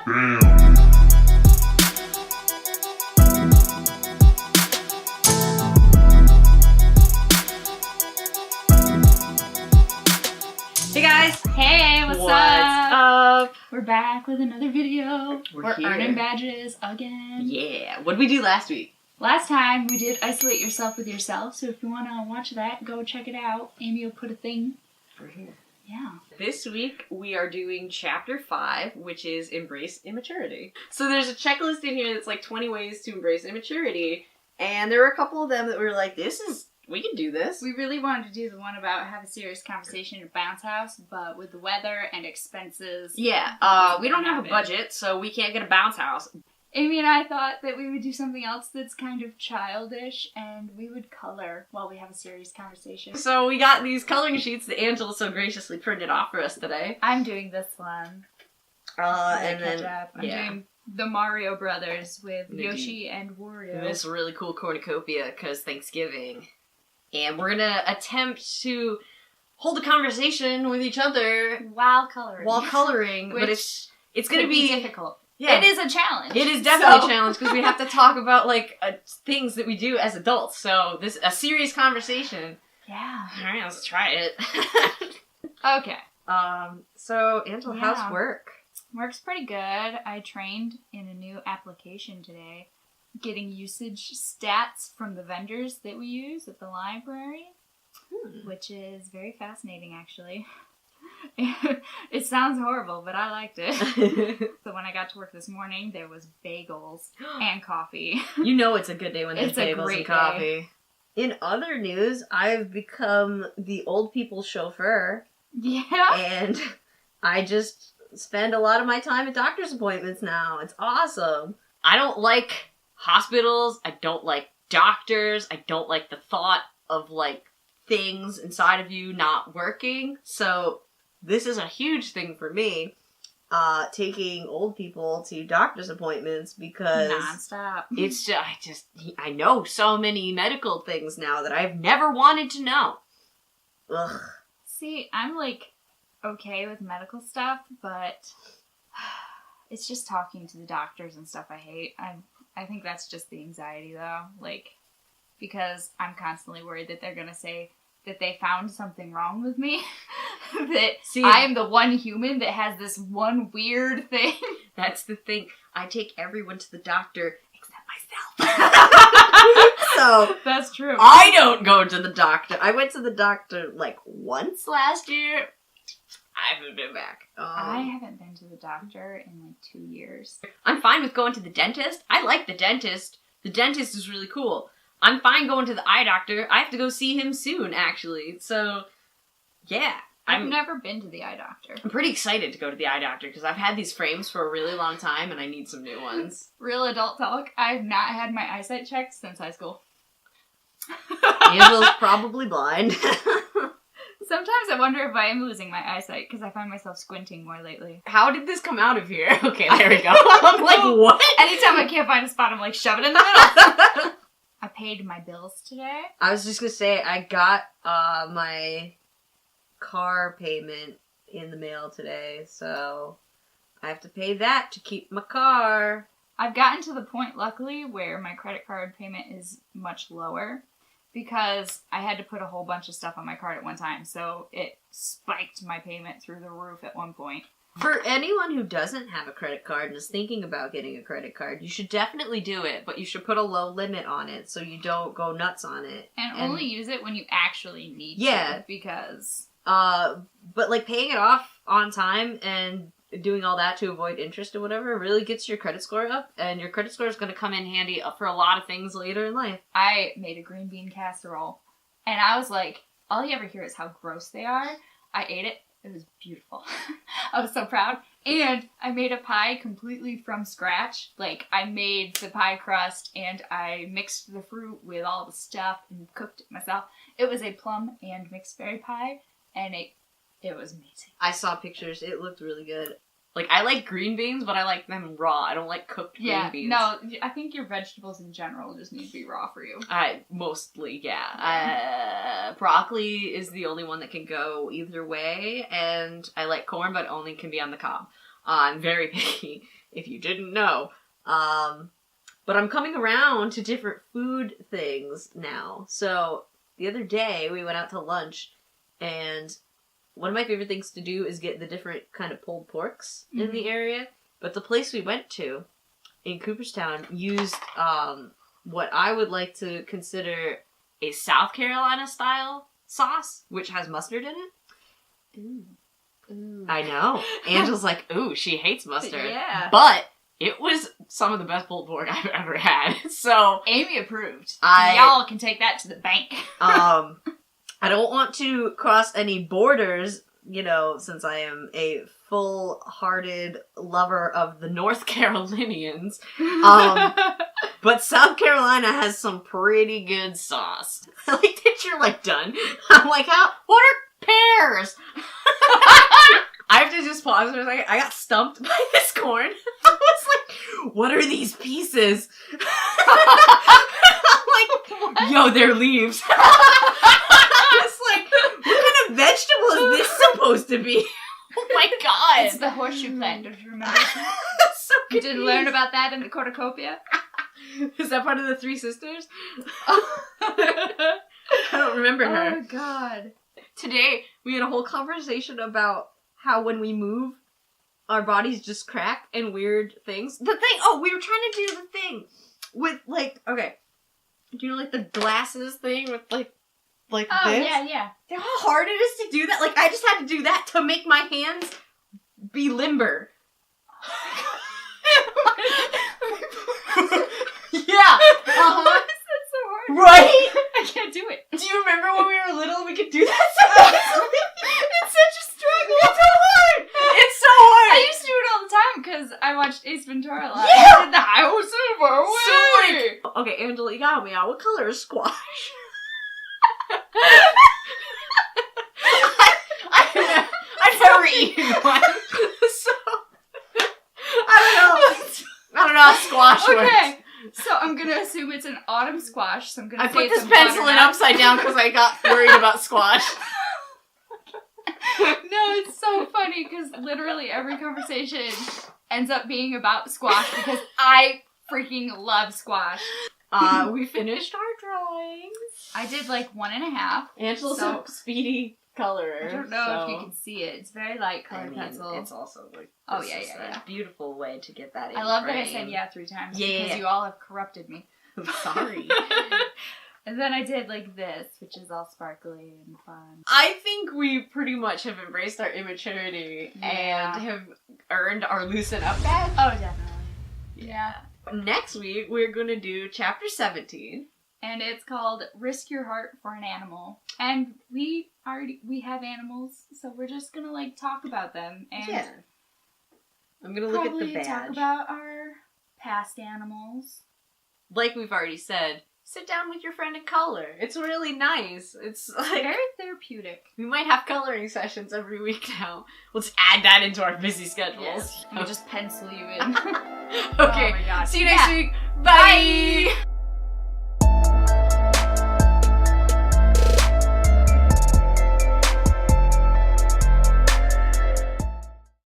Damn. Hey guys! Hey, what's up? We're back with another video. We're here. Earning badges again. Yeah. What did we do last week? Last time we did Isolate Yourself with Yourself, so if you want to watch that, go check it out. Amy will put a thing. We're here. Yeah. This week we are doing chapter 5, which is Embrace Immaturity. So there's a checklist in here that's like 20 ways to embrace immaturity, and there were a couple of them that were like, we can do this. We really wanted to do the one about have a serious conversation at a bounce house, but with the weather and expenses. Yeah, we don't have a budget, so we can't get a bounce house. Amy and I thought that we would do something else that's kind of childish, and we would color while we have a serious conversation. So we got these coloring sheets that Angela so graciously printed off for us today. I'm doing this one. I'm doing the Mario Brothers with Maybe. Yoshi and Wario. This really cool cornucopia because Thanksgiving. And we're gonna attempt to hold a conversation with each other while coloring. but it's gonna be difficult. Yeah. It is a challenge. It is definitely a challenge because we have to talk about like things that we do as adults. So this a serious conversation. Yeah. All right, let's try it. Okay. So Angela, how's work? Work's pretty good. I trained in a new application today, getting usage stats from the vendors that we use at the library, which is very fascinating, actually. It sounds horrible, but I liked it. So when I got to work this morning, there was bagels and coffee. You know it's a good day when there's It's a bagels great and coffee. day. In other news, I've become the old people chauffeur. Yeah. And I just spend a lot of my time at doctor's appointments now. It's awesome. I don't like hospitals. I don't like doctors. I don't like the thought of, like, things inside of you not working. So this is a huge thing for me, taking old people to doctor's appointments because nonstop. It's just, I know so many medical things now that I've never wanted to know. Ugh. See, I'm, like, okay with medical stuff, but it's just talking to the doctors and stuff I hate. I think that's just the anxiety, though. Like, because I'm constantly worried that they're gonna say that they found something wrong with me. That I am the one human that has this one weird thing. That's the thing. I take everyone to the doctor except myself. So that's true. I don't go to the doctor. I went to the doctor like once last year. I haven't been back. I haven't been to the doctor in like 2 years. I'm fine with going to the dentist. I like the dentist. The dentist is really cool. I'm fine going to the eye doctor. I have to go see him soon, actually. So, yeah. I've never been to the eye doctor. I'm pretty excited to go to the eye doctor because I've had these frames for a really long time and I need some new ones. Real adult talk. I've not had my eyesight checked since high school. Angela's probably blind. Sometimes I wonder if I am losing my eyesight because I find myself squinting more lately. How did this come out of here? Okay, there we go. I'm like, what? Anytime I can't find a spot, I'm like, shove it in the middle. I paid my bills today. I was just gonna say, I got my car payment in the mail today, so I have to pay that to keep my car. I've gotten to the point, luckily, where my credit card payment is much lower because I had to put a whole bunch of stuff on my card at one time, so it spiked my payment through the roof at one point. For anyone who doesn't have a credit card and is thinking about getting a credit card, you should definitely do it, but you should put a low limit on it so you don't go nuts on it. And only use it when you actually need to, because... but like paying it off on time and doing all that to avoid interest or whatever really gets your credit score up, and your credit score is going to come in handy for a lot of things later in life. I made a green bean casserole, and I was like, all you ever hear is how gross they are. I ate it. It was beautiful. I was so proud. And I made a pie completely from scratch. Like, I made the pie crust, and I mixed the fruit with all the stuff and cooked it myself. It was a plum and mixed berry pie, and it was amazing. I saw pictures. It looked really good. Like, I like green beans, but I like them raw. I don't like cooked green beans. No, I think your vegetables in general just need to be raw for you. Mostly, yeah. Broccoli is the only one that can go either way, and I like corn, but only can be on the cob. I'm very picky. if you didn't know. But I'm coming around to different food things now. So the other day we went out to lunch, and one of my favorite things to do is get the different kind of pulled porks in the area. But the place we went to in Cooperstown used what I would like to consider a South Carolina style sauce, which has mustard in it. Ooh. Ooh. I know. Angela's like, ooh, she hates mustard. Yeah. But it was some of the best pulled pork I've ever had. So Amy approved. Y'all can take that to the bank. I don't want to cross any borders, you know, since I am a full-hearted lover of the North Carolinians. But South Carolina has some pretty good sauce. I like that you're, like, done. I'm like, what are pears? I have to just pause for a second. I got stumped by this corn. I was like, what are these pieces? I'm like, yo, they're leaves. I was like, what kind of vegetable is this supposed to be? Oh my god. It's the horseshoe plant, don't you remember? So You didn't learn about that in the cornucopia? Is that part of the Three Sisters? I don't remember her. Oh god. Today, we had a whole conversation about how when we move, our bodies just crack and weird things. We were trying to do the thing with, like, okay. Do you know, like, the glasses thing with, like this? Yeah. You know how hard it is to do that? Like, I just had to do that to make my hands be limber. Yeah. Why is that so hard? Right? I can't do it. Do you remember when we were little we could do that so easily? It's such a struggle. It's so hard. It's so hard. I used to do it all the time because I watched Ace Ventura a lot. Yeah. I did the house over way. Okay, Angela, you gotta help me out. What color is squash? I've never eaten one, so I don't know how squash works. Okay. So I'm gonna assume it's an autumn squash. So I'm gonna I say put it's this a pencil in butternut. upside down because I got worried about squash. No, it's so funny because literally every conversation ends up being about squash because I freaking love squash. We finished our drawings. I did like 1.5. Angela's So- a speedy colorer. I don't know if you can see it. It's very light colored pencil. It's also like yeah. a beautiful way to get that in. I love that I frame. said yeah 3 times Yeah. because you all have corrupted me. I'm sorry. And then I did like this, which is all sparkly and fun. I think we pretty much have embraced our immaturity Yeah. and have earned our loosen up badge. Oh, definitely. Yeah. Next week, we're going to do chapter 17. And it's called Risk Your Heart for an Animal. And we have animals, so we're just gonna like talk about them and I'm going to look at the probably badge. talk about our past animals. Like we've already said, sit down with your friend and color. It's really nice. It's like, Very therapeutic. we might have coloring sessions every week now. Let's add that into our busy schedules. Yes. We just pencil you in. Okay. Oh my God. See you next week. Bye.